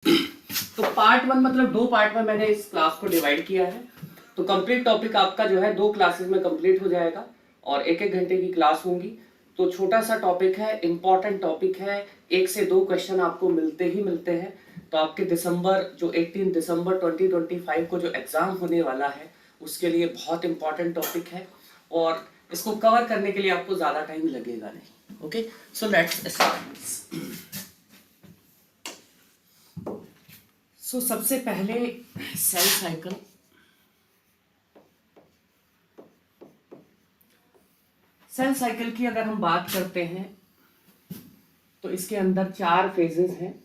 तो पार्ट 1 मतलब 2 पार्ट में मैंने इस क्लास को डिवाइड किया है। तो कंप्लीट टॉपिक आपका जो है 2 क्लासेस में कंप्लीट हो जाएगा और 1-1 घंटे की क्लास होंगी। तो छोटा सा टॉपिक है, इंपॉर्टेंट टॉपिक है, 1 से 2 क्वेश्चन आपको मिलते ही मिलते हैं। तो आपके दिसंबर जो 18 दिसंबर 2025 को जो एग्जाम होने वाला है उसके लिए बहुत इंपॉर्टेंट टॉपिक है और इसको कवर करने के लिए आपको ज्यादा टाइम लगेगा नहीं। Okay, so let's start. So सबसे पहले सेल साइकिल। सेल साइकिल की अगर हम बात करते हैं तो इसके अंदर 4 फेजेस हैं।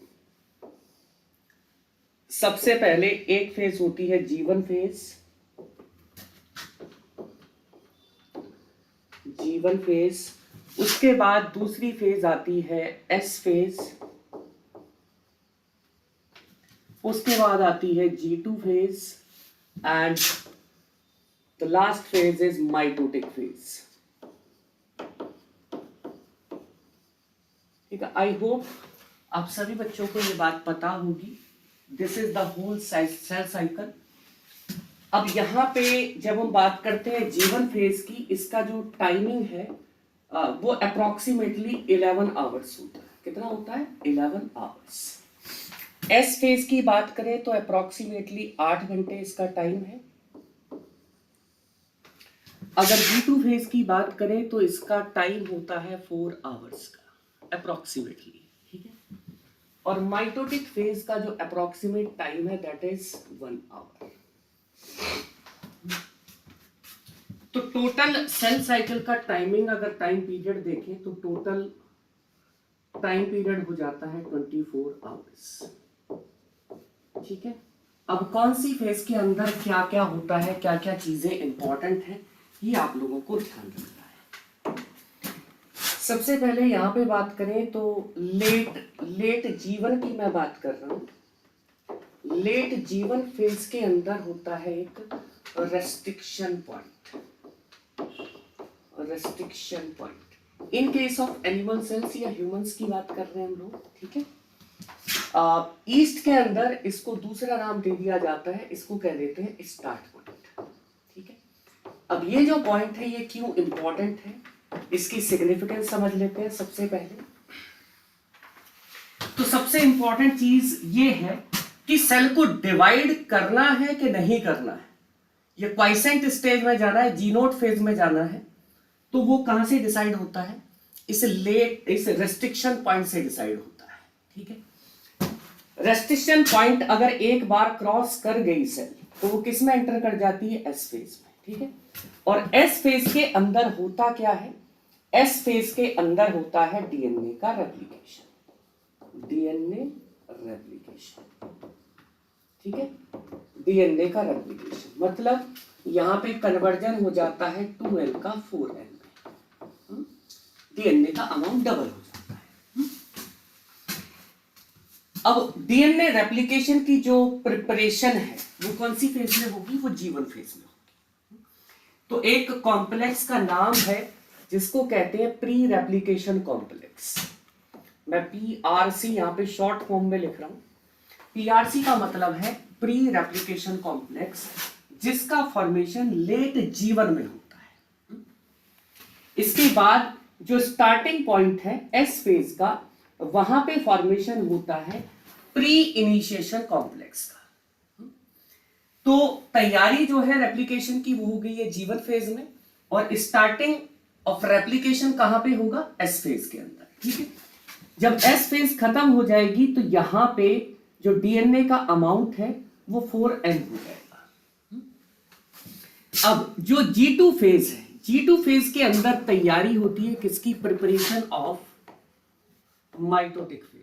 सबसे पहले एक फेज होती है जीवन फेज। जीवन फेज, उसके बाद दूसरी फेज आती है एस फेज, उसके बाद आती है G2 phase and the last phase is mitotic phase. ठीक है, आई होप आप सभी बच्चों को ये बात पता होगी। This is the whole cell cycle. अब यहाँ पे जब हम बात करते हैं जीवन फेज की, इसका जो टाइमिंग है वो अप्रोक्सीमेटली 11 आवर्स होता है। कितना होता है? 11 आवर्स। एस फेज की बात करें तो अप्रोक्सीमेटली 8 घंटे इसका टाइम है। अगर G2 फेज की बात करें तो इसका टाइम होता है 4 आवर्स का अप्रोक्सीमेटली। ठीक है, और माइटोटिक फेज का जो अप्रोक्सीमेट टाइम है दैट इज 1 आवर। तो टोटल सेल साइकिल का टाइमिंग अगर टाइम पीरियड देखें तो टोटल टाइम पीरियड हो जाता है 24 आवर्स। ठीक है, अब कौन सी फेज के अंदर क्या क्या होता है, क्या क्या चीजें इंपॉर्टेंट है, ये आप लोगों को ध्यान रखना है। सबसे पहले यहाँ पे बात करें तो लेट जीवन की मैं बात कर रहा हूं। लेट जीवन फेज के अंदर होता है एक restriction point. Restriction point in case of animal cells या ह्यूमंस की बात कर रहे हैं हम लोग। ठीक है, ईस्ट के अंदर इसको दूसरा नाम दे दिया जाता है, इसको कह देते हैं स्टार्ट पॉइंट। ठीक है, अब ये जो पॉइंट है ये क्यों इंपॉर्टेंट है, इसकी सिग्निफिकेंस समझ लेते हैं। सबसे पहले तो सबसे इंपॉर्टेंट चीज ये है कि सेल को डिवाइड करना है कि नहीं करना है, ये क्वाइसेंट स्टेज में जाना है, जीनोट फेज में जाना है, तो वो कहां से डिसाइड होता है? इस रेस्ट्रिक्शन पॉइंट से डिसाइड होता है। ठीक है, रेस्ट्रिक्शन पॉइंट अगर एक बार क्रॉस कर गई सेल तो वो किस में एंटर कर जाती है? एस फेज में। ठीक है, और एस फेज के अंदर होता क्या है? एस फेज के अंदर होता है डीएनए का रेप्लिकेशन। DNA replication. ठीक है, डीएनए का रेप्लिकेशन मतलब यहां पे कन्वर्जन हो जाता है 2N का 4N में। डीएनए का अमाउंट डबल हो जाता है। अब डीएनए रेप्लिकेशन की जो प्रिपरेशन है वो कौन सी फेज में होगी? वो जीवन फेज में होगी। तो एक कॉम्प्लेक्स का नाम है जिसको कहते हैं प्री रेप्लिकेशन कॉम्प्लेक्स। मैं PRC यहाँ पे शॉर्ट फॉर्म में लिख रहा हूं। PRC का मतलब है प्री रेप्लिकेशन कॉम्प्लेक्स, जिसका फॉर्मेशन लेट जीवन में होता है। इसके बाद जो स्टार्टिंग पॉइंट है एस फेज का, वहां पे फॉर्मेशन होता है प्री इनिशिएशन कॉम्प्लेक्स का। तो तैयारी जो है रेप्लिकेशन की वो हो गई है जीवन फेज में, और स्टार्टिंग ऑफ रेप्लिकेशन कहां पे होगा? एस फेज के अंदर। ठीक है, जब एस फेज खत्म हो जाएगी तो यहां पे जो डीएनए का अमाउंट है वो 4N हो जाएगा। अब जो G2 फेज है, G2 फेज के अंदर तैयारी होती है किसकी? Preparation of mitotic phase.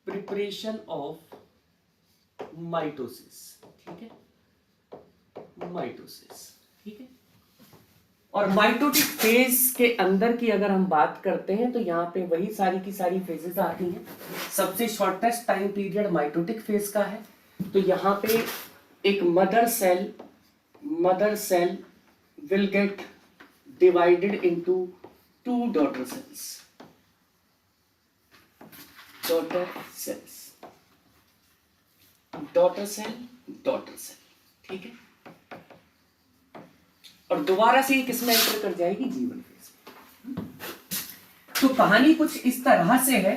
Preparation of mitosis. ठीक है, माइटोसिस। ठीक है, और माइटोटिक फेज के अंदर की अगर हम बात करते हैं तो यहाँ पे वही सारी की सारी फेजेस आती हैं। सबसे shortest time period mitotic phase का है। तो यहाँ पे एक mother cell will get divided into 2 daughter cells. Daughter cell, ठीक है, और दोबारा से किस में एंटर कर जाएगी, जीवन फेज में। तो कहानी कुछ इस तरह से है,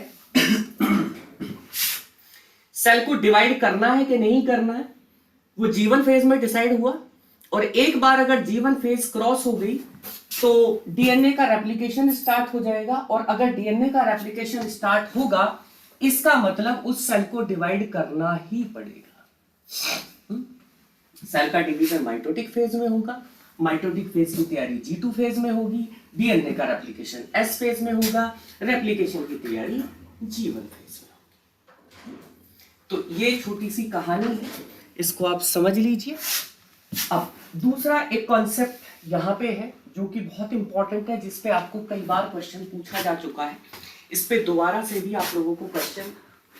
सेल को डिवाइड करना है कि नहीं करना है वो जीवन फेज में डिसाइड हुआ, और एक बार अगर जीवन फेज क्रॉस हो गई तो डीएनए का रेप्लिकेशन स्टार्ट हो जाएगा, और अगर डीएनए का रेप्लिकेशन स्टार्ट होगा इसका मतलब उस सेल को डिवाइड करना ही पड़ेगा। सेल का डिवीजन माइटोटिक फेज में होगा, माइटोटिक फेज की तैयारी G2 फेज में होगी, डीएनए का रेप्लिकेशन S फेज में होगा, रेप्लिकेशन की तैयारी जीवन फेज में होगी। तो ये छोटी सी कहानी है, इसको आप समझ लीजिए। अब दूसरा एक कॉन्सेप्ट यहाँ पे है जो कि बहुत इंपॉर्टेंट है, जिसपे आपको कई बार क्वेश्चन पूछा जा चुका है, इस पे दोबारा से भी आप लोगों को क्वेश्चन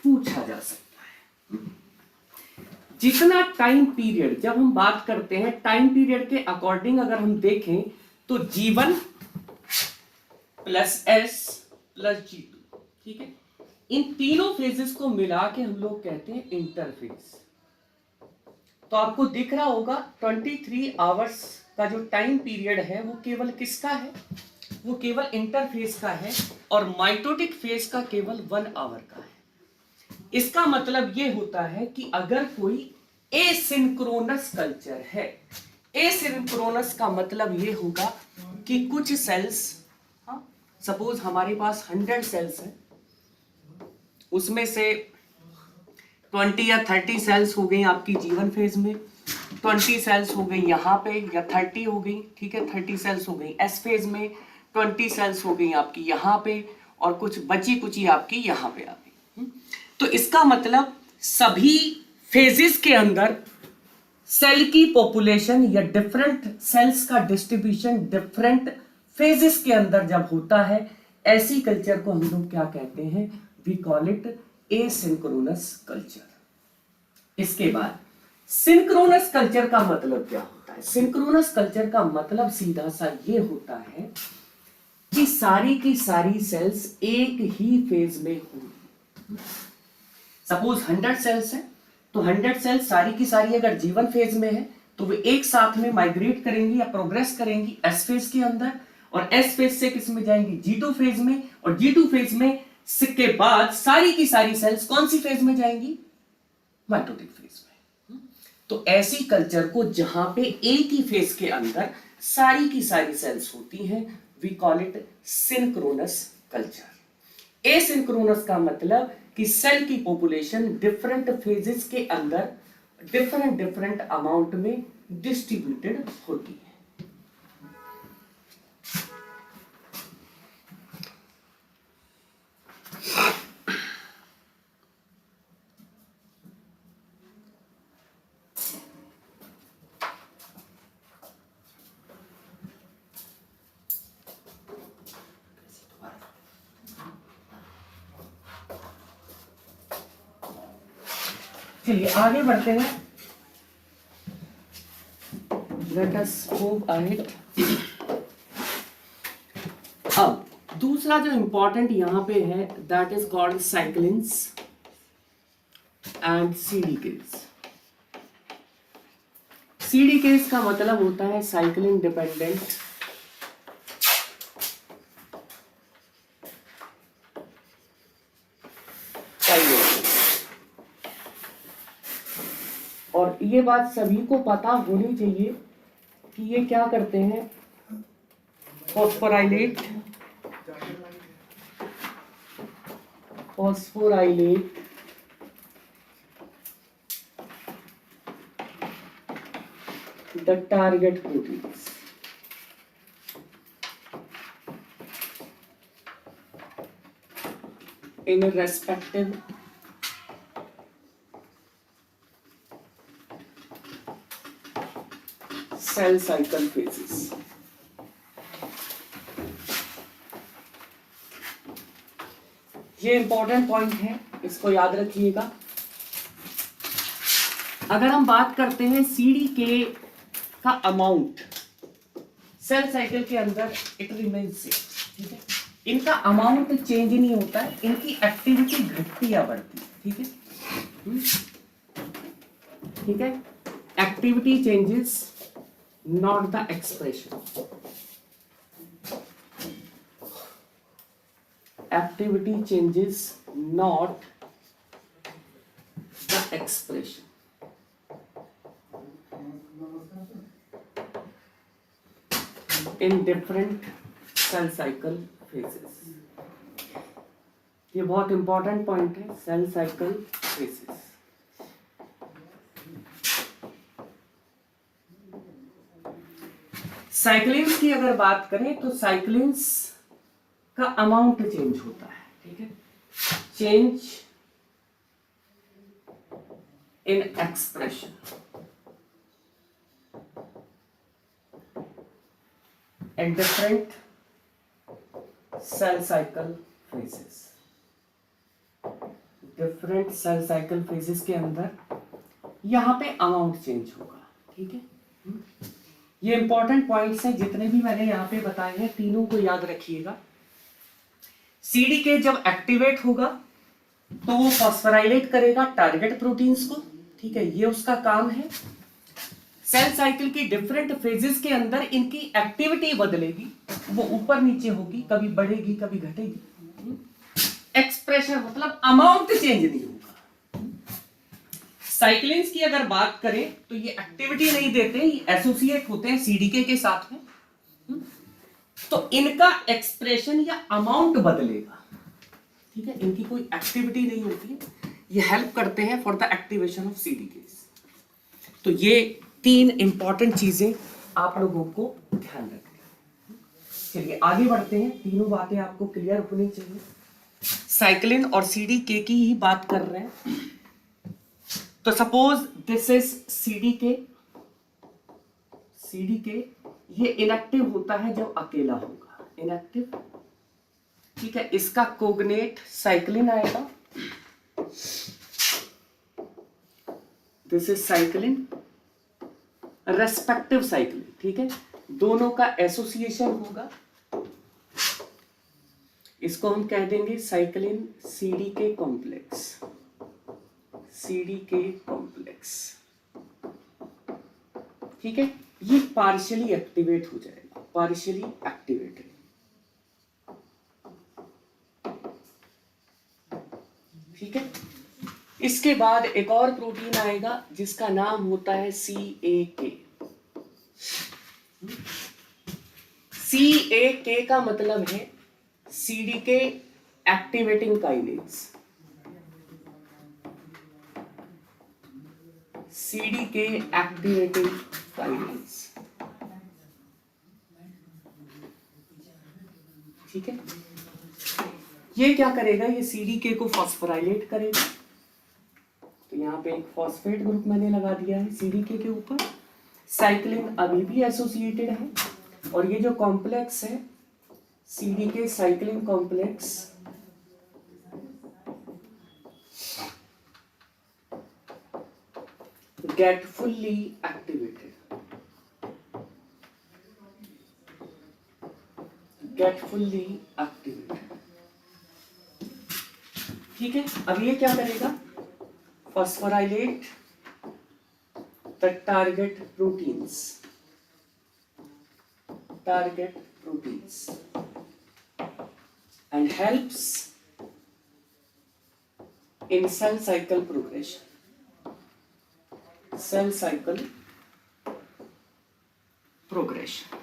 पूछा जा सकता है। जितना टाइम पीरियड, जब हम बात करते हैं टाइम पीरियड के अकॉर्डिंग अगर हम देखें तो G1 plus S plus G2, ठीक है, इन तीनों फेजेस को मिला के हम लोग कहते हैं इंटरफेज। तो आपको दिख रहा होगा 23 आवर्स का जो टाइम पीरियड है वो केवल किसका है, वो केवल इंटरफेज का है, और माइटोटिक फेज का केवल 1 आवर का है। इसका मतलब ये होता है कि अगर कोई एसिंक्रोनस कल्चर है, एसिंक्रोनस का मतलब ये होगा कि कुछ सेल्स, सपोज हमारे पास 100 सेल्स हैं, उसमें से 20 या 30 सेल्स हो गई आपकी जीवन फेज में, 20 सेल्स हो गई यहाँ पे, या 30 हो गई, ठीक है, 30 सेल्स हो गई एस फेज में, 20 सेल्स हो गई आपकी यहाँ पे, और कुछ बची कुची आपकी यहाँ पे आ गई। तो इसका मतलब सभी फेजेस के अंदर सेल की पॉपुलेशन या डिफरेंट सेल्स का डिस्ट्रीब्यूशन डिफरेंट फेजेस के अंदर जब होता है, ऐसी कल्चर को हम लोग क्या कहते हैं, we call it asynchronous culture. इसके बाद सिंक्रोनस कल्चर का मतलब क्या होता है? सिंक्रोनस कल्चर का मतलब सीधा सा ये होता है कि सारी की सारी सेल्स एक ही फेज में होंगी। सपोज 100 सेल्स है, तो 100 सेल्स सारी की सारी अगर जीवन फेज में है तो वे एक साथ में माइग्रेट करेंगी या प्रोग्रेस करेंगी एस फेज के अंदर, और एस फेज से किस में जाएंगी, G2 फेज में, और G2 फेज में के बाद सारी की सारी सेल्स कौन सी फेज में जाएंगी, माइटोटिक फेज में। तो ऐसी कल्चर को जहां पे एक ही फेज के अंदर सारी की सारी सेल्स होती हैं, we call it synchronous culture. Asynchronous का मतलब कि सेल की पॉपुलेशन डिफरेंट फेजेस के अंदर डिफरेंट अमाउंट में डिस्ट्रीब्यूटेड होती है। चलिए आगे बढ़ते हैं। Let us move ahead. अब दूसरा जो इंपॉर्टेंट यहां पे है that is called cyclins and CDKs. CDKs का मतलब होता है साइक्लिन डिपेंडेंट और ये बात सभी को पता होनी चाहिए कि ये क्या करते हैं, phosphorylate the target proteins. In respective cell cycle phases. ये इंपॉर्टेंट पॉइंट है, इसको याद रखिएगा। अगर हम बात करते हैं सीडीके का अमाउंट सेल साइकिल के अंदर, इट रिमेन्स सेम, ठीक है, इनका अमाउंट चेंज नहीं होता है, इनकी एक्टिविटी घटती या बढ़ती है, ठीक है। ठीक है, activity changes not the expression, activity changes not the expression, in different cell cycle phases. ये बहुत इंपॉर्टेंट पॉइंट है, सेल साइकिल फेजेस। साइक्लिन्स की अगर बात करें तो साइक्लिन्स का अमाउंट चेंज होता है, ठीक है, change in expression at different cell cycle phases. Different cell cycle phases के अंदर यहां पे अमाउंट चेंज होगा, ठीक है। ये इंपॉर्टेंट पॉइंट्स हैं, जितने भी मैंने यहां पे बताए हैं तीनों को याद रखिएगा। सीडीके जब एक्टिवेट होगा तो वो फॉस्फोराइलेट करेगा टारगेट प्रोटीन्स को, ठीक है, ये उसका काम है। सेल साइकिल की डिफरेंट फेजेस के अंदर इनकी एक्टिविटी बदलेगी, वो ऊपर नीचे होगी, कभी बढ़ेगी कभी घटेगी। एक्सप्रेशन मतलब अमाउंट चेंज नहीं होगा। साइक्लिन्स की अगर बात करें तो ये एक्टिविटी नहीं देते, ये एसोसिएट होते हैं सीडीके के साथ में, तो इनका एक्सप्रेशन या अमाउंट बदलेगा, ठीक है, इनकी कोई एक्टिविटी नहीं होती, ये हेल्प करते हैं for the activation of CDK. तो ये तीन इंपॉर्टेंट चीजें आप लोगों को ध्यान रखनी। चलिए आगे बढ़ते हैं, तीनों बातें आपको क्लियर होनी चाहिए। साइक्लिन और सीडीके की ही बात कर रहे हैं, तो suppose this is CDK. CDK ये इनएक्टिव होता है जब अकेला होगा, इनएक्टिव, ठीक है, इसका कोग्नेट साइक्लिन आएगा, this is cyclin, respective cyclin, ठीक है, दोनों का एसोसिएशन होगा, इसको हम कह देंगे cyclin CDK complex, CDK complex, ठीक है, ये पार्शियली एक्टिवेट हो जाएगा, पार्शियली एक्टिवेटेड, ठीक है। इसके बाद एक और प्रोटीन आएगा जिसका नाम होता है CAK। CAK का मतलब है CDK activating kinase, CDK activating kinase, ठीक है। ये क्या करेगा, ये सीडीके को फॉस्फोराइलेट करेगा, तो यहाँ पे एक फॉस्फेट ग्रुप मैंने लगा दिया है सीडीके के ऊपर। साइक्लिन अभी भी एसोसिएटेड है, और ये जो कॉम्प्लेक्स है CDK cyclin complex, get fully activated, get fully activated, ठीक है। अब ये क्या करेगा, phosphorylate the target proteins and helps in cell cycle progression, cell cycle progression,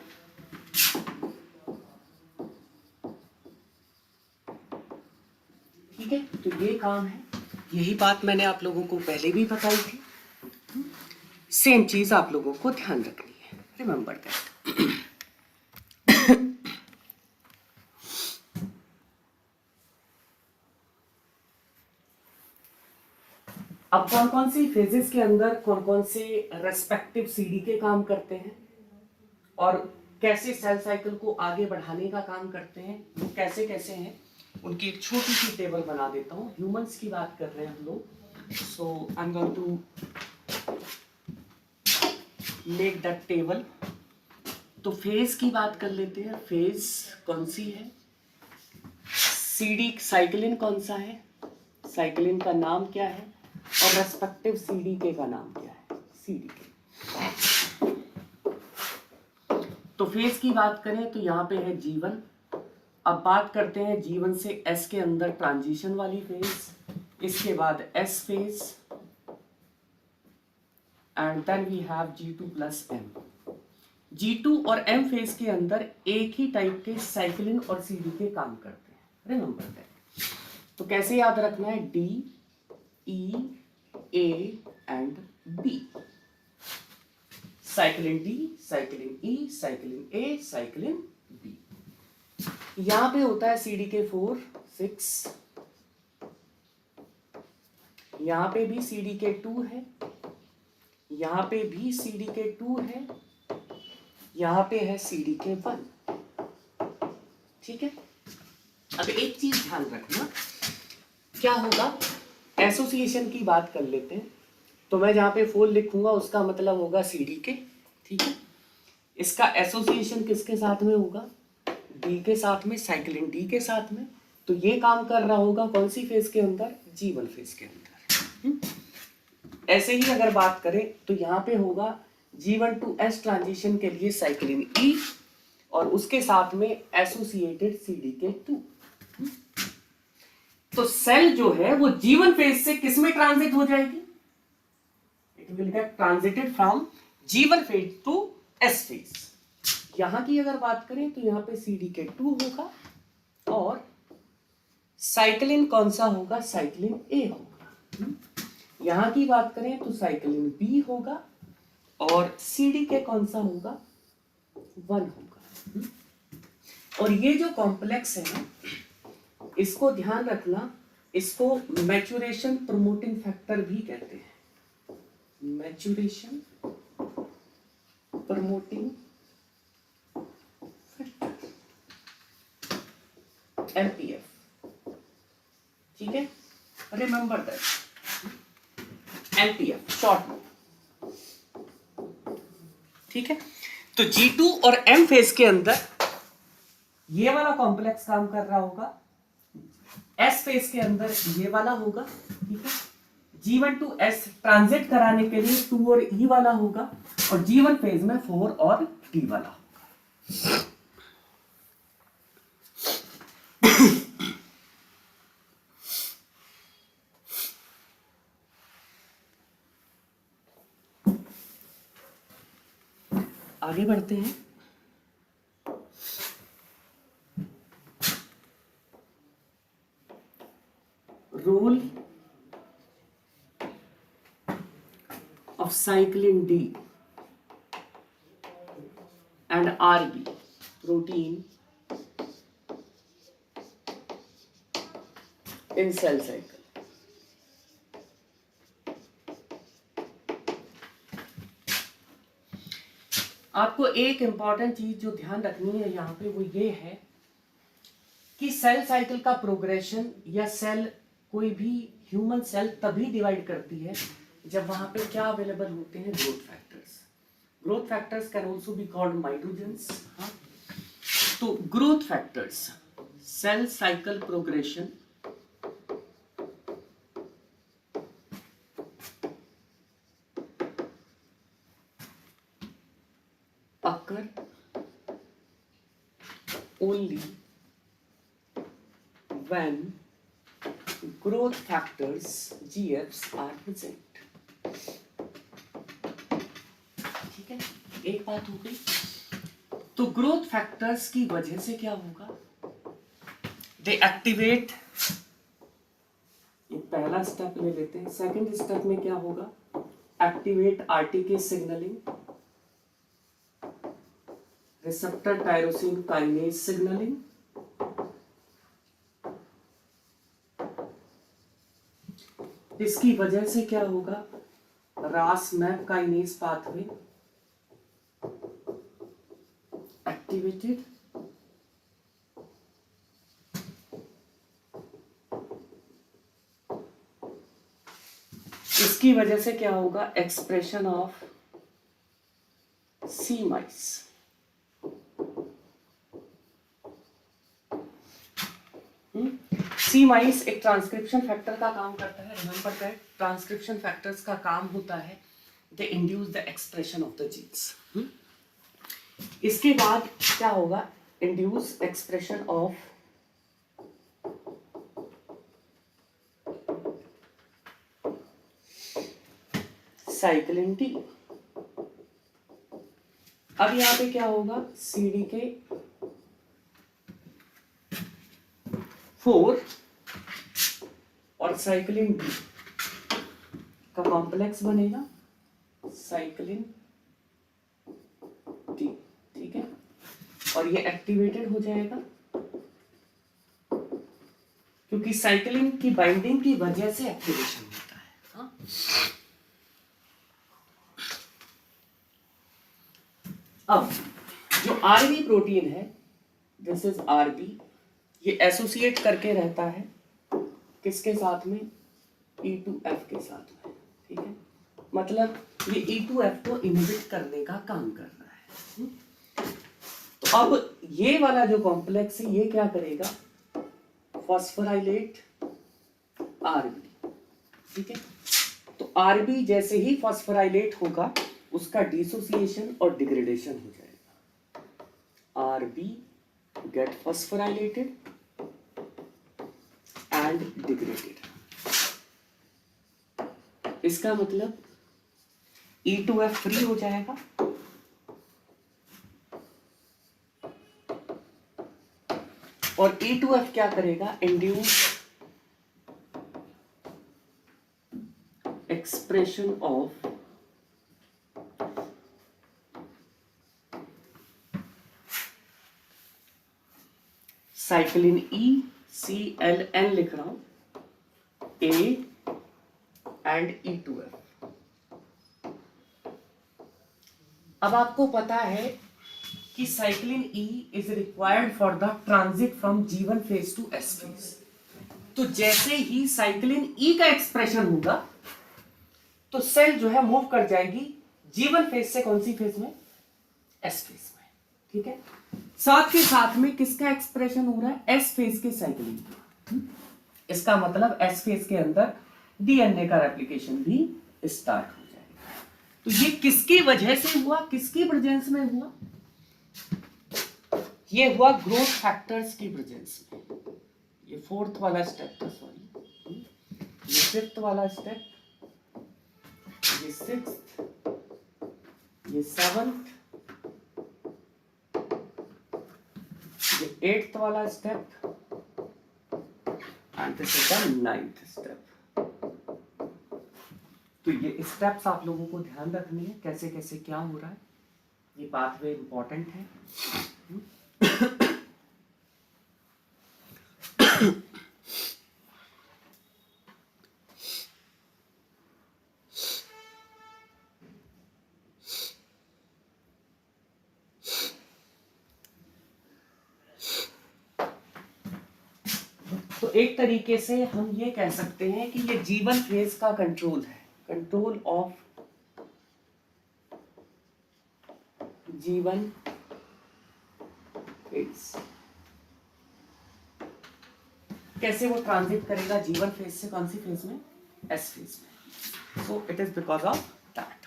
ठीक है। तो ये काम है, यही बात मैंने आप लोगों को पहले भी बताई थी, सेम चीज आप लोगों को ध्यान रखनी है, रिमेंबर दैट। अब कौन कौन सी फेजेस के अंदर कौन कौन से रेस्पेक्टिव सीडीके काम करते हैं और कैसे सेल साइकिल को आगे बढ़ाने का काम करते हैं, वो कैसे कैसे हैं, उनकी एक छोटी सी टेबल बना देता हूँ। ह्यूमंस की बात कर रहे हैं हम लोग, so I am going to make that table. तो फेज की बात कर लेते हैं, फेज कौन सी है, सीडी साइक्लिन कौन सा है, साइक्लिन का नाम क्या है, और रेस्पेक्टिव सीडीके का नाम क्या है। CDK। तो फेज की बात करें तो यहाँ पे है G1। अब बात करते हैं G1 से S के अंदर ट्रांजिशन वाली फेज, इसके बाद S phase, and then we have G2 plus M। G2 और M फेज के अंदर एक ही टाइप के साइक्लिन और CDK काम करते हैं, रिमेंबर दैट। तो कैसे याद रखना है, D, E, A and B। Cyclin D, cyclin E, cyclin A, cyclin B। यहां पे होता है CDK4, 6। यहां पे भी CDK2 है, यहां पे भी CDK2 है, यहां पे है CDK1। ठीक है। अब एक चीज ध्यान रखना, क्या होगा, एसोसिएशन की बात कर लेते हैं। तो मैं जहां पे 4 लिखूंगा उसका मतलब होगा CDK। ठीक है। इसका एसोसिएशन किसके साथ में होगा, D के साथ में, साइक्लिन D के साथ में। तो ये काम कर रहा होगा कौन सी फेज के अंदर, G1 फेज के अंदर। ऐसे ही अगर बात करें तो यहाँ पे होगा G1 to S ट्रांजिशन के लिए साइक्लिन E और उसके साथ में एसोसिएटेड CDK2। तो सेल जो है वो G1 फेज से किस में ट्रांजिट हो जाएगी, it will get transited from G1 phase to S phase. यहां की अगर बात करें तो यहाँ पे CDK2 होगा और साइक्लिन कौन सा होगा, साइक्लिन A होगा। यहां की बात करें तो साइक्लिन B होगा और CDK कौन सा होगा, 1 होगा। और ये जो कॉम्प्लेक्स है ना, इसको ध्यान रखना, इसको मैच्योरेशन प्रमोटिंग फैक्टर भी कहते हैं, मैच्योरेशन प्रमोटिंग फैक्टर, MPF। ठीक है, रिमेंबर दैट, MPF शॉर्ट में। ठीक है। तो G2 और M फेज के अंदर ये वाला कॉम्प्लेक्स काम कर रहा होगा, S फेज के अंदर ये वाला होगा। ठीक है। G1 टू S ट्रांजिट कराने के लिए 2 और E वाला होगा और G1 फेज में 4 और D वाला होगा। आगे बढ़ते हैं। Role of cyclin D and RB protein in cell cycle। आपको एक इंपॉर्टेंट चीज जो ध्यान रखनी है यहाँ पे वो ये है कि सेल साइकिल का प्रोग्रेशन या सेल, कोई भी ह्यूमन सेल तभी डिवाइड करती है जब वहां पे क्या अवेलेबल होते हैं, growth factors. Growth factors can also be called mitogens. तो growth factors, cell cycle progression occur only when growth factors GFs are present। ठीक है, एक बात हो गई। तो ग्रोथ फैक्टर्स की वजह से क्या होगा, दे एक्टिवेट, ये पहला स्टेप ले लेते हैं। सेकंड स्टेप में क्या होगा, activate RTK signalling, receptor tyrosine kinase signalling, इसकी वजह से क्या होगा, रास मैप काइनेज पाथवे एक्टिवेटेड, इसकी वजह से क्या होगा, एक्सप्रेशन ऑफ सी माइस। सी माइस एक ट्रांसक्रिप्शन फैक्टर का काम करता है। रिमेंबर दैट, ट्रांसक्रिप्शन फैक्टर्स का काम होता है they induce the expression of the genes. इसके बाद क्या होगा, induce expression of cyclin D. अब यहां पे क्या होगा, CDK 4 और साइक्लिन डी का कॉम्प्लेक्स बनेगा साइक्लिन डी, ठीक है, और ये एक्टिवेटेड हो जाएगा क्योंकि साइक्लिन की बाइंडिंग की वजह से एक्टिवेशन होता है। हाँ? अब जो आरबी प्रोटीन है, दिस इज आरबी, ये एसोसिएट करके रहता है किसके साथ में, E2F के साथ में, ठीक है, मतलब ये E2F को इनहिबिट करने का काम कर रहा है। तो अब ये वाला जो कॉम्प्लेक्स है ये क्या करेगा, फॉस्फोराइलेट आरबी, ठीक है। तो आरबी जैसे ही फॉस्फोराइलेट होगा उसका डिसोसिएशन और डिग्रेडेशन हो जाएगा। RB get phosphorylated and degraded. इसका मतलब E2F फ्री हो जाएगा और E2F क्या करेगा, induce expression of cyclin E, CLN लिख रहा हूं, A एंड E2F। अब आपको पता है कि cyclin E is required for the transit from G1 phase to S phase. तो जैसे ही साइक्लिन E का एक्सप्रेशन होगा तो सेल जो है मूव कर जाएगी G1 फेज से कौन सी फेज में, S फेज में, ठीक है। साथ के साथ में किसका एक्सप्रेशन हो रहा है, S फेज के साइक्लिन। इसका मतलब S फेज के अंदर DNA का रेप्लिकेशन भी स्टार्ट हो जाएगा। तो ये किसकी वजह से हुआ, किसकी प्रेजेंस में हुआ, ये हुआ ग्रोथ फैक्टर्स की प्रेजेंस में। ये फोर्थ वाला स्टेप था, सॉरी, ये फिफ्थ वाला स्टेप, ये सिक्स्थ, ये सेवंथ, ये एट्थ वाला step and this is the ninth step. तो ये स्टेप्स आप लोगों को ध्यान रखनी है, कैसे कैसे क्या हो रहा है, ये पाथवे इंपॉर्टेंट है। तो एक तरीके से हम ये कह सकते हैं कि ये G1 फेज का कंट्रोल है, कंट्रोल ऑफ G1 फेज। कैसे वो ट्रांजिट करेगा G1 फेज से कौन सी फेज में, S फेज में। So it is because of that.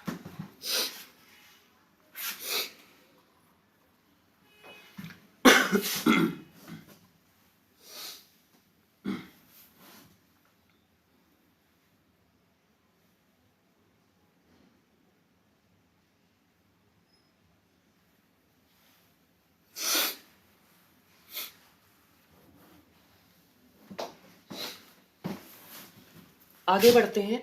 आगे बढ़ते हैं,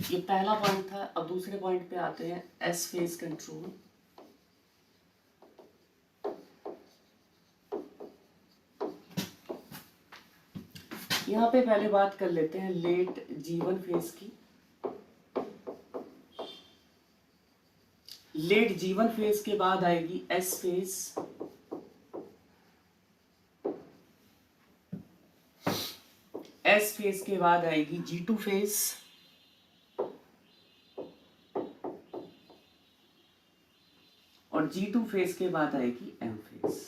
ये पहला पॉइंट था। अब दूसरे पॉइंट पे आते हैं, एस फेज कंट्रोल। यहां पे पहले बात कर लेते हैं लेट G1 फेज की। लेट G1 फेज के बाद आएगी S फेज, S फेज के बाद आएगी G2 फेज, और G2 फेज के बाद आएगी M फेज,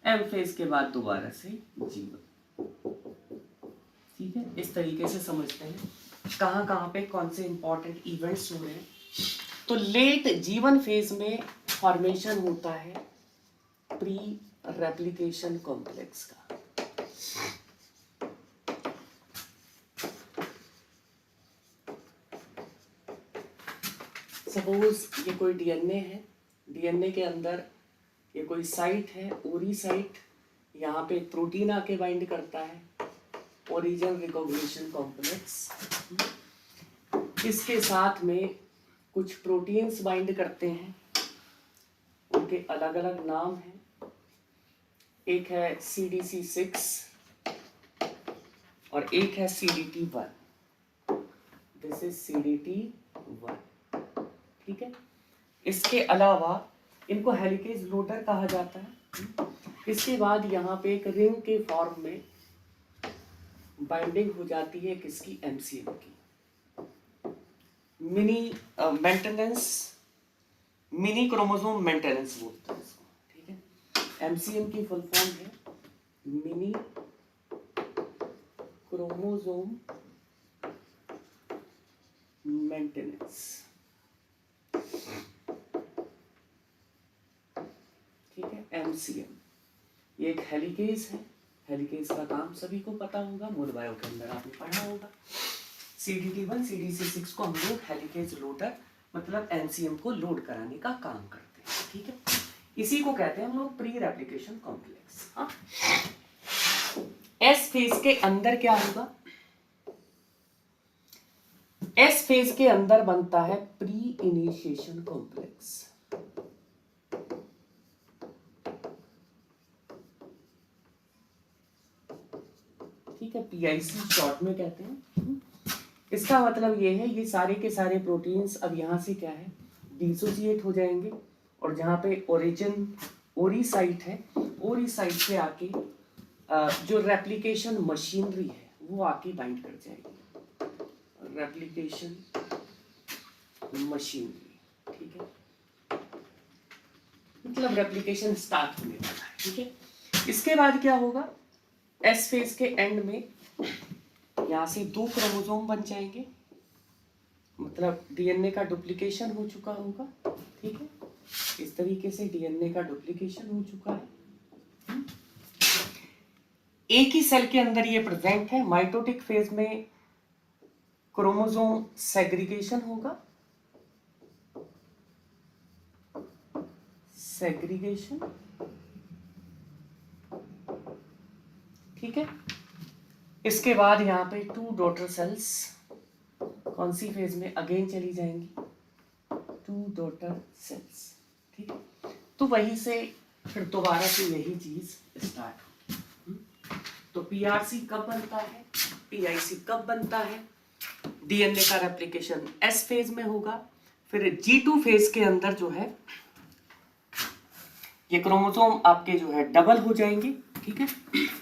M फेज के बाद दोबारा से G1। ठीक है, इस तरीके से समझते हैं। कहाँ कहाँ पे कौन से इंपॉर्टेंट इवेंट्स हो रहे हैं। तो लेट जीवन फेज में फॉर्मेशन होता है प्री रेप्लिकेशन कॉम्प्लेक्स का। सपोज ये कोई डीएनए है, डीएनए के अंदर ये कोई साइट है, ओरी साइट, यहाँ पे प्रोटीन आके बाइंड करता है, ओरिजिन रिकॉग्निशन कॉम्प्लेक्स। इसके साथ में कुछ प्रोटीन्स बाइंड करते हैं, उनके अलग अलग नाम हैं। एक है CDC6 और एक है CDT1। दिस इज CDT1, ठीक है। इसके अलावा इनको हेलिकेज लोडर कहा जाता है। इसके बाद यहाँ पे एक रिंग के फॉर्म में बाइंडिंग हो जाती है किसकी, MCM की। Mini maintenance, mini chromosome maintenance बोलते हैं इसको, ठीक है। MCM की फुल फॉर्म है मिनी क्रोमोसोम मेंटेनेंस, ठीक है। MCM ये एक हेलिकेज है। हेलिकेज का काम सभी को पता होगा, मूल बायो के अंदर आपने पढ़ा होगा। CDT1 CDC6 को हम लोग हेलिकेज लोडर मतलब MCM को लोड कराने का काम करते हैं, ठीक है। इसी को कहते हैं हम लोग प्री रेप्लिकेशन कॉम्प्लेक्स। हाँ, एस फेज के अंदर क्या होगा, एस फेज के अंदर बनता है प्री इनिशिएशन कॉम्प्लेक्स, ठीक है। PIC शॉर्ट में कहते हैं। इसका मतलब ये है, ये सारे के सारे प्रोटीन्स अब यहाँ से क्या है, डिसोसिएट हो जाएंगे और जहाँ पे ओरिजिन ओरी साइट है, ओरी साइट से आके जो रेप्लिकेशन मशीनरी है वो आके बाइंड कर जाएगी, रेप्लिकेशन मशीनरी, ठीक है। मतलब रेप्लिकेशन स्टार्ट होने वाला है, ठीक है। इसके बाद क्या होगा, एस फेज के एंड में यहाँ से 2 क्रोमोसोम बन जाएंगे, मतलब डीएनए का डुप्लीकेशन हो चुका होगा, ठीक है। इस तरीके से डीएनए का डुप्लीकेशन हो चुका है। एक ही सेल के अंदर ये प्रेजेंट है। माइटोटिक फेज में क्रोमोसोम सेग्रीगेशन होगा, सेग्रीगेशन, ठीक है। इसके बाद यहाँ पे 2 डॉटर सेल्स कौन सी फेज में अगेन चली जाएंगी, 2 डॉटर सेल्स, ठीक है। तो वहीं से फिर दोबारा से यही चीज स्टार्ट होगी। तो PRC कब बनता है, PIC कब बनता है, डीएनए का रेप्लिकेशन S फेज में होगा, फिर G2 फेज के अंदर जो है ये क्रोमोसोम आपके जो है डबल हो जाएंगे, ठीक है।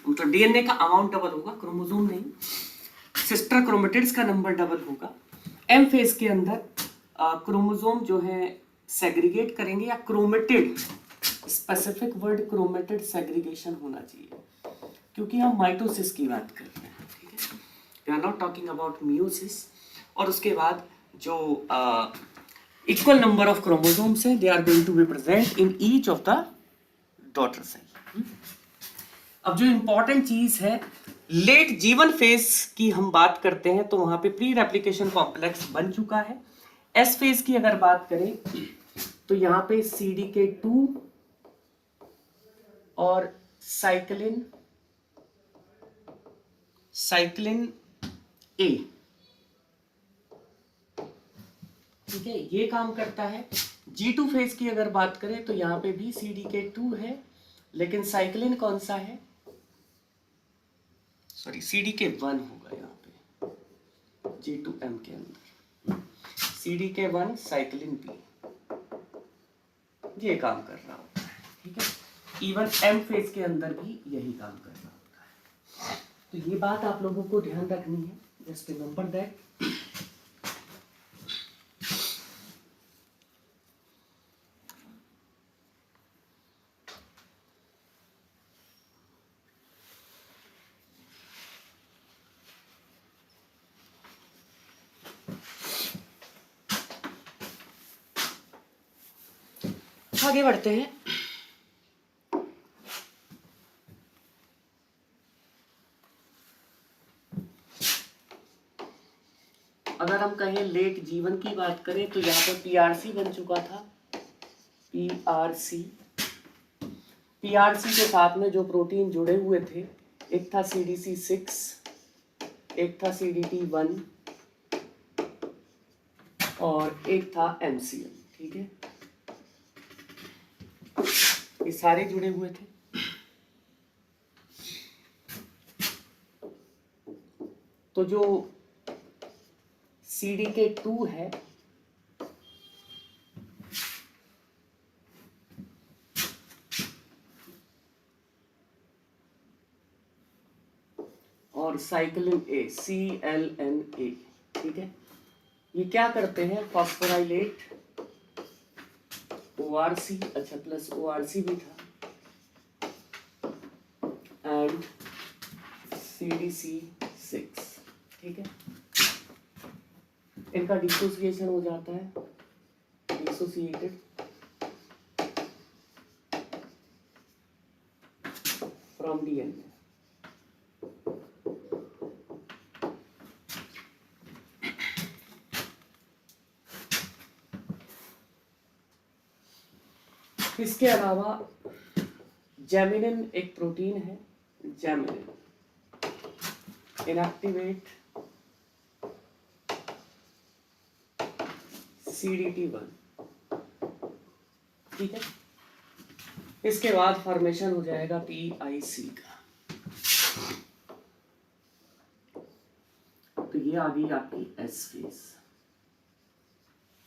मतलब डीएनए का अमाउंट डबल होगा, क्रोमोसोम नहीं, सिस्टर क्रोमेटिड्स का नंबर डबल होगा। M फेज के अंदर क्रोमोसोम जो है सेग्रीगेट करेंगे, या chromatid, specific word chromatid segregation होना चाहिए, क्योंकि हम माइटोसिस की बात कर रहे हैं, ठीक है। We are not talking about meiosis. और उसके बाद जो इक्वल नंबर ऑफ क्रोमोसोम्स हैं, they are going to be present in each of the daughter cell. अब जो इंपॉर्टेंट चीज है, लेट जीवन फेज की हम बात करते हैं तो वहां पे प्री रेप्लिकेशन कॉम्प्लेक्स बन चुका है। एस फेज की अगर बात करें तो यहाँ पे CDK2 और साइक्लिन A, ठीक है, ये काम करता है। G2 फेज की अगर बात करें तो यहाँ पे भी CDK2 है, लेकिन साइक्लिन कौन सा है, सॉरी CDK1 होगा यहाँ पे G2M के अंदर, CDK1 साइक्लिन B ये काम कर रहा होता है, ठीक है। इवन M फेज के अंदर भी यही काम कर रहा होता है। तो ये बात आप लोगों को ध्यान रखनी है, जस्ट रिमेंबर दैट। आगे बढ़ते हैं। अगर हम कहें लेट जीवन की बात करें तो यहाँ पे पीआरसी बन चुका था। पीआरसी के साथ में जो प्रोटीन जुड़े हुए थे, एक था CDC6, एक था CDT1 और एक था MCM। ठीक है, ये सारे जुड़े हुए थे। तो जो CDK2 है और साइक्लिन A, CLNA, ठीक है, ये क्या करते हैं, फॉस्फोराइलेट ORC, अच्छा प्लस ORC भी था, एंड CDC6, ठीक है, इनका डिसोसिएशन हो जाता है, डिसोसिएटेड फ्रॉम DNA। इसके अलावा जेमिनिन एक प्रोटीन है, जेमिनिन इनएक्टिवेट CDT1, ठीक है। इसके बाद फॉर्मेशन हो जाएगा PIC का। तो ये आ गई आपकी S फेज,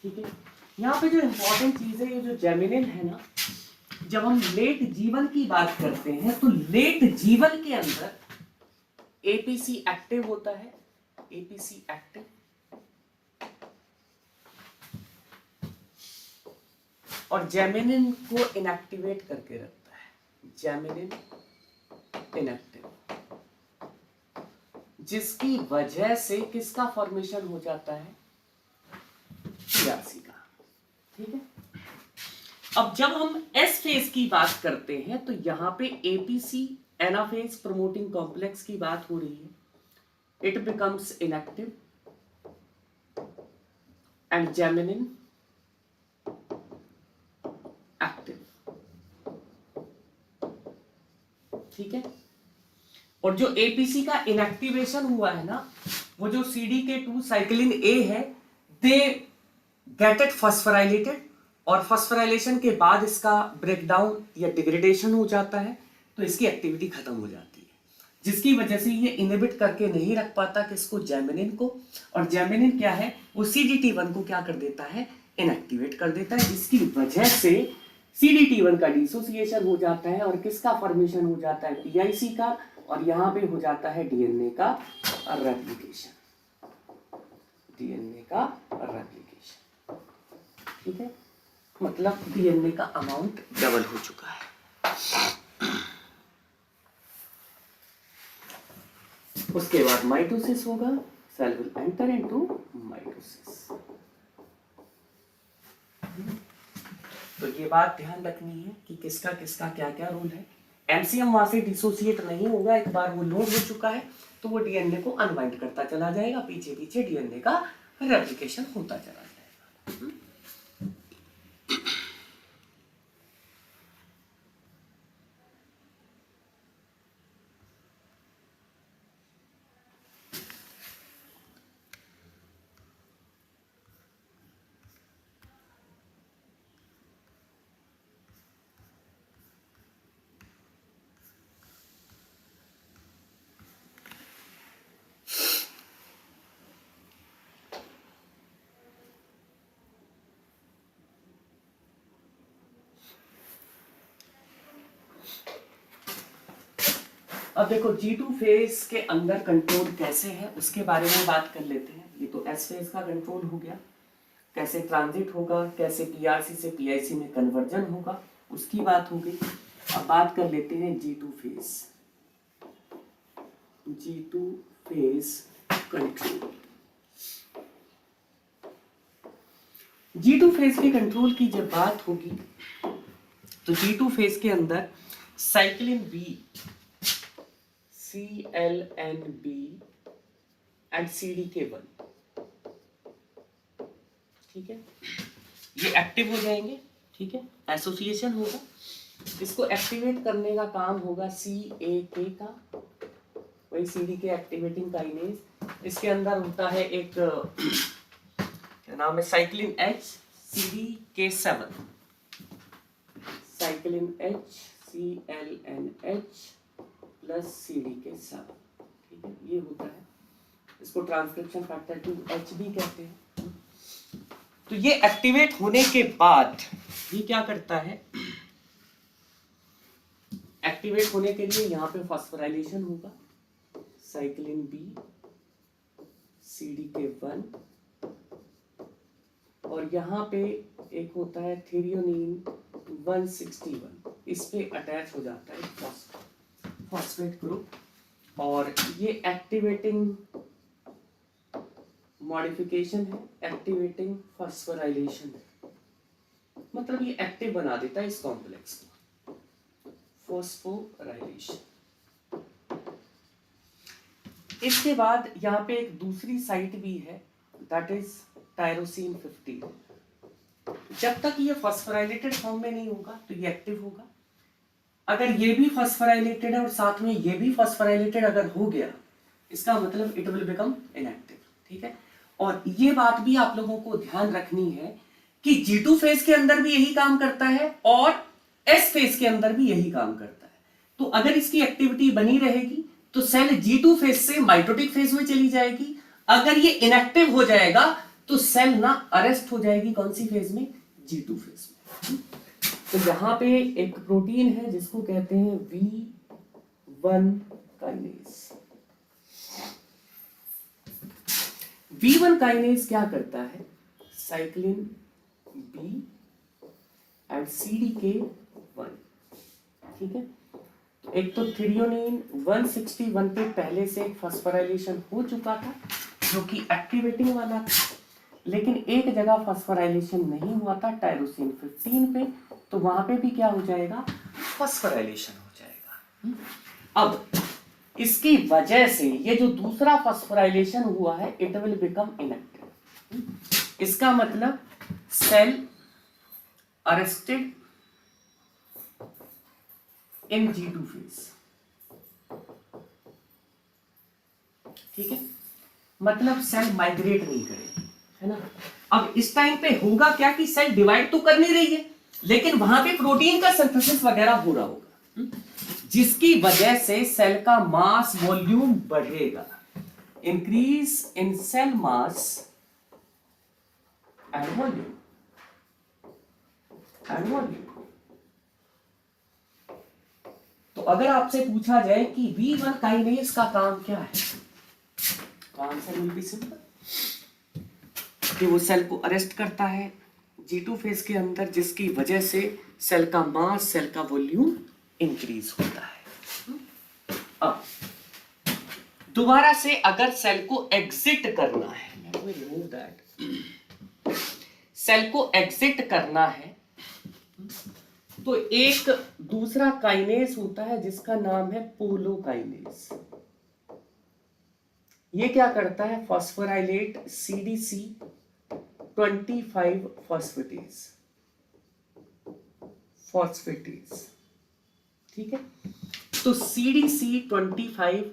ठीक है। यहाँ पे जो इंपॉर्टेंट चीज है, ये जो जेमिनिन है ना, जब हम लेट जीवन की बात करते हैं तो लेट जीवन के अंदर APC एक्टिव होता है, APC एक्टिव, और जेमिनिन को इनएक्टिवेट करके रखता है, जेमिनिन इनएक्टिव, जिसकी वजह से किसका फॉर्मेशन हो जाता है, PRC का, ठीक है। अब जब हम S फेज की बात करते हैं तो यहां पे APC एनाफेज प्रोमोटिंग कॉम्प्लेक्स की बात हो रही है, it becomes inactive and geminin active, ठीक है। और जो APC का इनएक्टिवेशन हुआ है ना, वो जो CDK2 साइक्लिन A है, दे गेट इट फॉस्फोराइलेटेड, और फॉस्फोराइलेशन के बाद इसका ब्रेकडाउन या डिग्रेडेशन हो जाता है, तो इसकी एक्टिविटी खत्म हो जाती है, जिसकी वजह से ये इनहिबिट करके नहीं रख पाता किसको, जेमिनिन को, और जेमिनिन क्या है, वो CDT1 को क्या कर देता है, इनएक्टिवेट कर देता है, जिसकी वजह से CDT1 का डिसोसिएशन हो जाता है और किसका फॉर्मेशन हो जाता है, PIC का, और यहाँ पे हो जाता है DNA का रेप्लिकेशन, DNA का रेप्लिकेशन, ठीक है। मतलब DNA का अमाउंट डबल हो चुका है। उसके बाद माइटोसिस होगा, cell will enter into mitosis. तो ये बात ध्यान रखनी है कि किसका किसका क्या क्या रोल है। MCM वहां से डिसोसिएट नहीं होगा, एक बार वो लोड हो चुका है तो वो DNA को अनवाइंड करता चला जाएगा, पीछे पीछे DNA का रेप्लिकेशन होता चला जाएगा। अब देखो G2 फेज के अंदर कंट्रोल कैसे है उसके बारे में बात कर लेते हैं। ये तो S फेज का कंट्रोल हो गया, कैसे ट्रांजिट होगा, कैसे PRC से PIC में कन्वर्जन होगा, उसकी बात हो गई। अब बात कर लेते हैं G2 phase, G2 phase control. G2 phase के कंट्रोल की जब बात होगी तो G2 फेज के अंदर cyclin B, ClNb and CDK1, ठीक है, ये एक्टिव हो जाएंगे, ठीक है, एसोसिएशन होगा। इसको एक्टिवेट करने का काम होगा CAK का, वही CDK एक्टिवेटिंग काइनेज। इसके अंदर होता है एक क्या नाम है, cyclin H CDK7, cyclin H ClNH plus CDK7, ठीक है, ये होता है। इसको ट्रांसक्रिप्शन फैक्टर 2H भी कहते हैं। तो ये एक्टिवेट होने के बाद ये क्या करता है, एक्टिवेट होने के लिए यहाँ पे फॉस्फोराइलेशन होगा, साइक्लिन बी CDK1, और यहाँ पे एक होता है थ्रियोनीन 161, इस पे अटैच हो जाता है फॉस्फेट ग्रुप, और ये एक्टिवेटिंग मॉडिफिकेशन है, एक्टिवेटिंग फॉस्फोराइलेशन है, मतलब ये एक्टिव बना देता है इस कॉम्प्लेक्स को, फॉस्फोराइलेशन। इसके बाद यहाँ पे एक दूसरी साइट भी है, दैट इज टायरोसिन 15। जब तक ये फॉस्फोराइलेटेड फॉर्म में नहीं होगा तो ये एक्टिव होगा। अगर ये भी फॉस्फोराइलेटेड है और साथ में ये भी फॉस्फोराइलेटेड अगर हो गया, इसका मतलब इट विल बिकम इनएक्टिव, ठीक है। और ये बात भी आप लोगों को ध्यान रखनी है कि G2 फेज के अंदर भी यही काम करता है और S फेज के अंदर भी यही काम करता है। तो अगर इसकी एक्टिविटी बनी रहेगी तो सेल G2 फेज से माइटोटिक फेज में चली जाएगी। अगर ये इनएक्टिव हो जाएगा तो सेल ना अरेस्ट हो जाएगी, कौन सी फेज में, G2 फेज में। तो यहां पे एक प्रोटीन है जिसको कहते हैं V1 काइनेज। V1 काइनेज क्या करता है, साइक्लिन बी एंड CDK1, ठीक है। एक तो थ्रियोनीन 161 पे पहले से एक फॉस्फोराइलेशन हो चुका था जो कि एक्टिवेटिंग वाला था, लेकिन एक जगह फॉस्फोराइलेशन नहीं हुआ था टायरोसिन 15 पे, तो वहां पे भी क्या हो जाएगा, फॉस्फोराइलेशन हो जाएगा। अब इसकी वजह से ये जो दूसरा फॉस्फोराइलेशन हुआ है, इट विल बिकम इनएक्टिव। इसका मतलब cell arrested in G2 phase, ठीक है, मतलब सेल माइग्रेट नहीं करेगी, है ना। अब इस टाइम पे होगा क्या कि सेल डिवाइड तो कर नहीं रही है, लेकिन वहां पे प्रोटीन का सिंथेसिस वगैरह हो रहा होगा, जिसकी वजह से सेल का मास वॉल्यूम बढ़ेगा, increase in cell mass and volume तो अगर आपसे पूछा जाए कि V1 काइनेज का काम क्या है, तो आंसर विल बी सिंपल, कि वो सेल को अरेस्ट करता है G2 फेज के अंदर, जिसकी वजह से सेल का मास, सेल का वॉल्यूम इंक्रीज होता है। अब दोबारा से अगर सेल को एग्जिट करना है, let me remove that, cell को एग्जिट करना है तो एक दूसरा काइनेज होता है जिसका नाम है पोलो काइनेज। ये क्या करता है, फॉस्फोराइलेट CDC 25 फॉस्फेटेज, ठीक है। तो CDC 25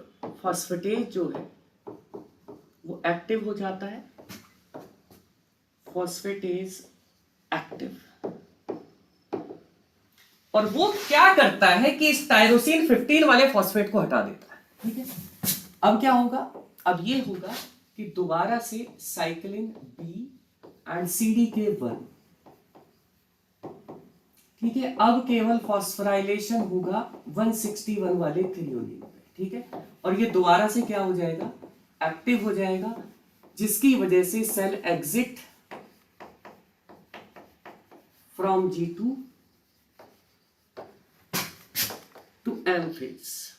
फॉस्फेटेज जो है वो एक्टिव हो जाता है, फॉस्फेटेज एक्टिव, और वो क्या करता है कि इस टायरोसिन 15 वाले फॉस्फेट को हटा देता है, ठीक है। अब क्या होगा, अब ये होगा कि दोबारा से साइक्लिन बी एंड CDK1, ठीक है, अब केवल फॉस्फोराइलेशन होगा 161 वाले थ्रियोनीन पे, ठीक है, और ये दोबारा से क्या हो जाएगा, एक्टिव हो जाएगा, जिसकी वजह से cell exit from G2 to M phase।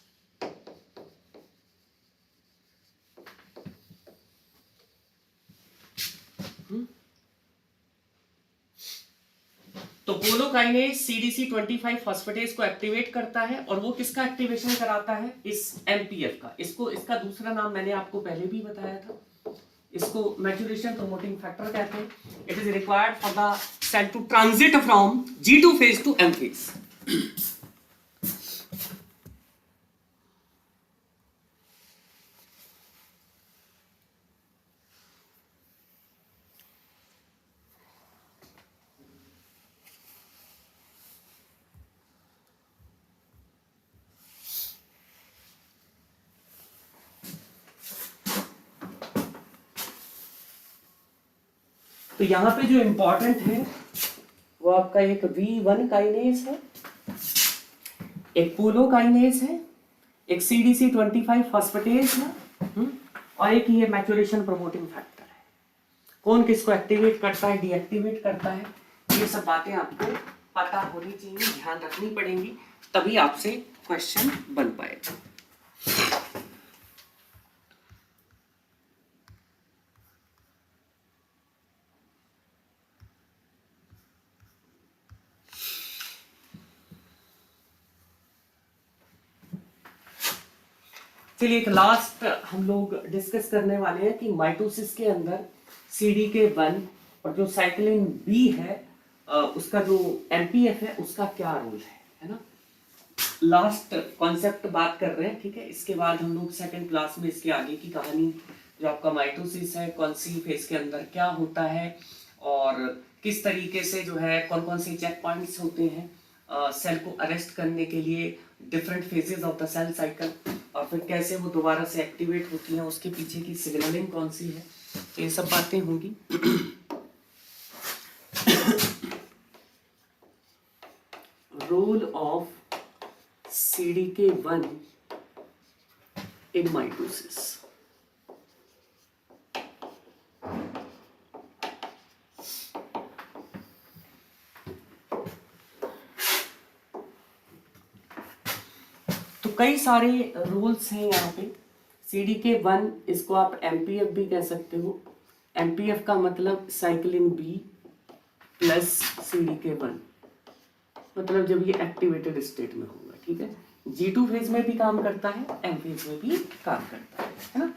तो पोलोकाइनेज CDC25 फॉस्फेटेज को एक्टिवेट करता है और वो किसका एक्टिवेशन कराता है, इस MPF का। इसका दूसरा नाम मैंने आपको पहले भी बताया था, इसको मैच्योरेशन प्रोमोटिंग फैक्टर कहते हैं। It is required for the cell to transit from G2 phase to M phase. तो यहां पे जो इंपॉर्टेंट है वो आपका एक V1 काइनेज है, एक पोलो काइनेज है, एक CDC25 फॉस्फेटेज है, और एक ये मैच्योरेशन प्रोमोटिंग फैक्टर है। कौन किसको एक्टिवेट करता है, डीएक्टिवेट करता है, ये सब बातें आपको पता होनी चाहिए, ध्यान रखनी पड़ेंगी, तभी आपसे क्वेश्चन बन पाएगा। चलिए एक लास्ट हम लोग डिस्कस करने वाले हैं कि माइटोसिस के अंदर CDK1 और जो साइक्लिन B है उसका जो MPF है उसका क्या रोल है ना। लास्ट कॉन्सेप्ट बात कर रहे हैं, ठीक है। इसके बाद हम लोग सेकंड क्लास में इसके आगे की कहानी, जो आपका माइटोसिस है कौन सी फेज के अंदर क्या होता है और किस तरीके से जो है कौन कौन से चेक पॉइंट्स होते हैं सेल को अरेस्ट करने के लिए, different phases of the cell cycle, और फिर कैसे वो दोबारा से एक्टिवेट होती हैं, उसके पीछे की सिग्नलिंग कौन सी है, तो ये सब बातें होंगी। Role of CDK1 in mitosis। तो कई सारे रूल्स हैं यहाँ पे। CDK1 इसको आप MPF भी कह सकते हो। MPF का मतलब साइक्लिन B प्लस CDK1, मतलब जब ये एक्टिवेटेड स्टेट में होगा, ठीक है। G2 फेज में भी काम करता है, M फेज में भी काम करता है ना।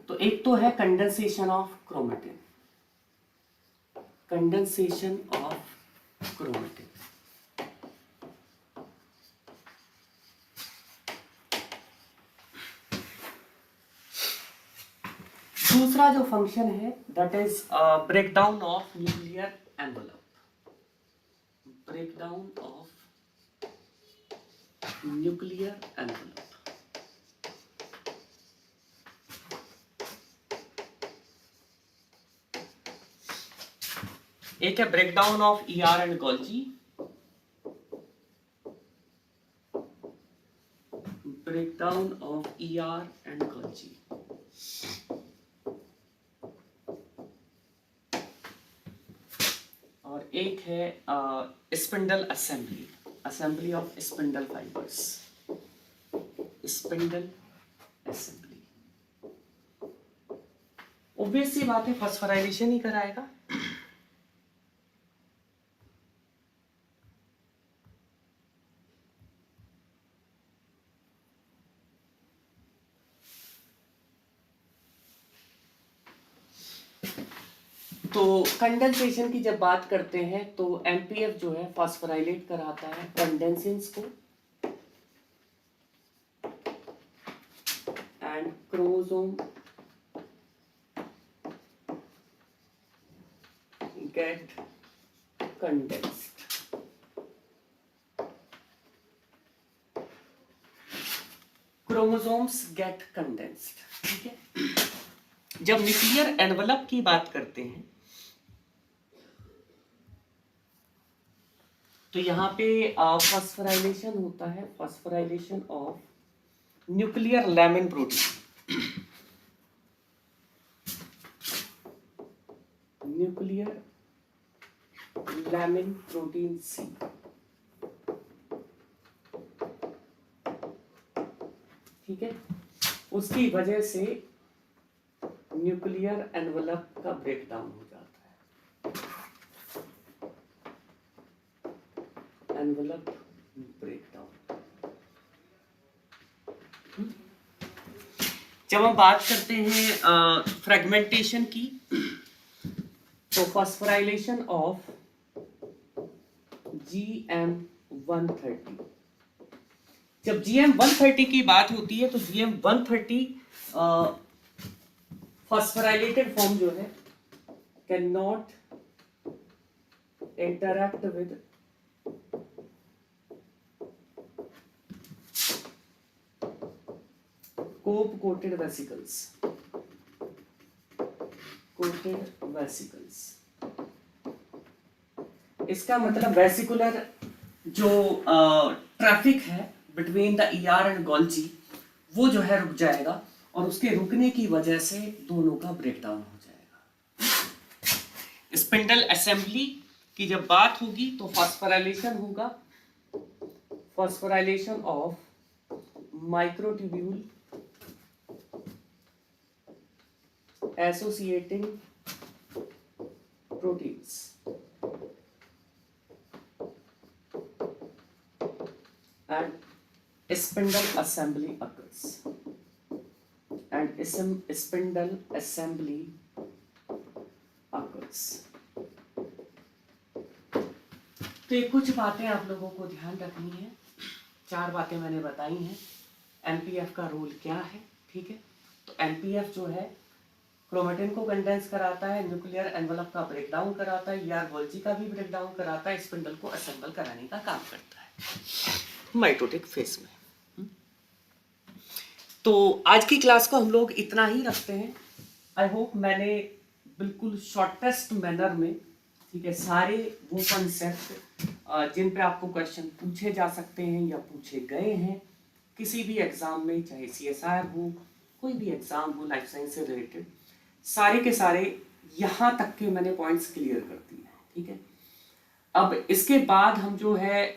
तो एक तो है condensation of chromatin, condensation of chromatin. दूसरा जो फंक्शन है that is breakdown of nuclear envelope, breakdown of nuclear envelope. एक है breakdown of ER and Golgi, breakdown of ER and Golgi. और एक है spindle assembly, assembly of spindle fibres, spindle assembly. Obvious सी बात है फॉस्फोराइलेशन ही कराएगा। तो कंडेंसेशन की जब बात करते हैं तो MPF जो है फॉस्फोराइलेट कराता है कंडेंसेंस को, and chromosome get condensed. Chromosomes get condensed, ठीक है। जब न्यूक्लियर एनवलप की बात करते हैं तो यहाँ पे फॉस्फोराइलेशन होता है, phosphorylation of nuclear lamin protein, nuclear lamin protein C, ठीक है। उसकी वजह से न्यूक्लियर एनवलप का ब्रेकडाउन हो जाता है। Envelope breakdown. जब हम बात करते हैं फ्रेगमेंटेशन की, तो फॉस्फोराइलेशन ऑफ GM130, जब GM130 की बात होती है तो GM130 फॉस्फोराइलेटेड फॉर्म जो है can not interact with COP coated vesicles. इसका मतलब वेसिकुलर जो ट्रैफिक है between the ER and Golgi वो जो है रुक जाएगा, और उसके रुकने की वजह से दोनों का ब्रेकडाउन हो जाएगा। स्पिंडल असेंबली की जब बात होगी तो फॉस्फोराइलेशन होगा, phosphorylation of microtubule associating proteins and spindle assembly occurs, and spindle assembly occurs। तो ये कुछ बातें आप लोगों को ध्यान रखनी है। 4 बातें मैंने बताई हैं। MPF का रोल क्या है, ठीक है। तो MPF जो है क्रोमेटिन को कंडेंस कराता है, न्यूक्लियर एनवेलप का ब्रेकडाउन कराता है, ER गोल्जी का भी ब्रेकडाउन कराता है, स्पिंडल को असेंबल कराने का काम करता है माइटोटिक फेज में। तो आज की क्लास को हम लोग इतना ही रखते हैं। आई होप मैंने बिल्कुल शॉर्टेस्ट मैनर में, ठीक है, सारे वो कंसेप्ट जिन पे आपको क्वेश्चन पूछे जा सकते हैं या पूछे गए हैं किसी भी एग्जाम में, चाहे CSIR हो, कोई भी एग्जाम हो लाइफ साइंस से रिलेटेड, सारे के सारे यहाँ तक के मैंने पॉइंट्स क्लियर कर दिए हैं, ठीक है। अब इसके बाद हम जो है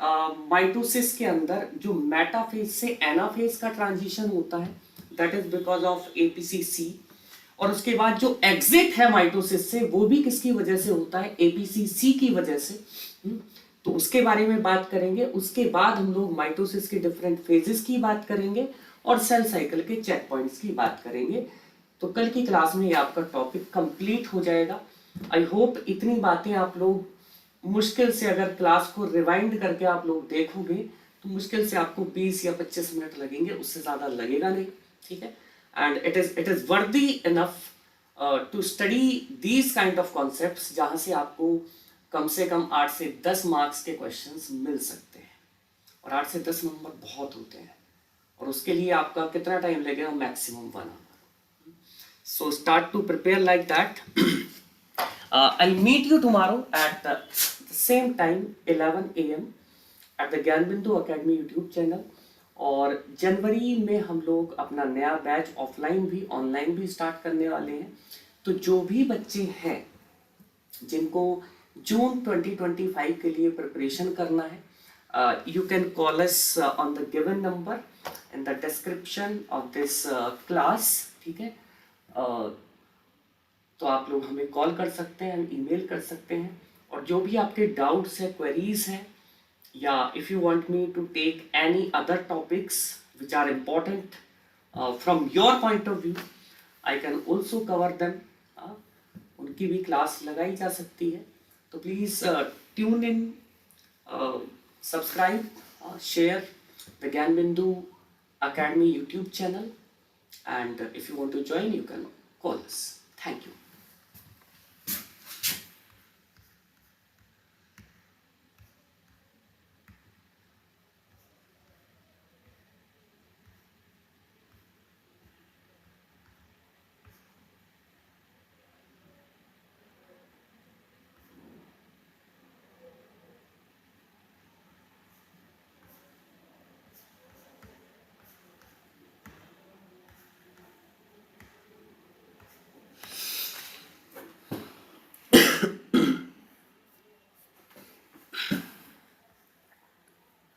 माइटोसिस के अंदर जो मेटाफेज से एनाफेज का ट्रांजिशन होता है, that is because of APCC, और उसके बाद जो एग्जिट है माइटोसिस से वो भी किसकी वजह से होता है, APCC की वजह से। तो उसके बारे में बात करेंगे। उसके बाद हम लोग माइटोसिस के डिफरेंट फेजेस की बात करेंगे और सेल साइकिल के चेक पॉइंट्स की बात करेंगे। तो कल की क्लास में ये आपका टॉपिक कंप्लीट हो जाएगा। आई होप इतनी बातें आप लोग मुश्किल से, अगर क्लास को रिवाइंड करके आप लोग देखोगे तो मुश्किल से आपको 20 या 25 मिनट लगेंगे, उससे ज़्यादा लगेगा नहीं, ठीक है। And it is worthy enough to study these kind of concepts, जहाँ से आपको कम से कम 8 से 10 मार्क्स के क्वेश्चंस मिल सकते हैं, और 8 से 10 नंबर बहुत होते हैं, और उसके लिए आपका कितना टाइम लगेगा, maximum 1 hour. So start to prepare like that. I'll meet you tomorrow at the same time 11 AM at the ज्ञान बिंदु अकेडमी यूट्यूब चैनल। और जनवरी में हम लोग अपना नया बैच ऑफलाइन भी ऑनलाइन भी स्टार्ट करने वाले हैं। तो जो भी बच्चे हैं जिनको जून 2025 के लिए प्रिपरेशन करना है, you can call us on the given number in the description of this class, ठीक है। तो आप लोग हमें कॉल कर सकते हैं, ईमेल कर सकते हैं, और जो भी आपके डाउट्स है, क्वेरीज हैं, या if you want me to take any other topics which are important from your point of view, I can also cover them. उनकी भी क्लास लगाई जा सकती है। तो please tune in, subscribe, share the Gyan Bindu Academy YouTube channel, and if you want to join you can call us. Thank you.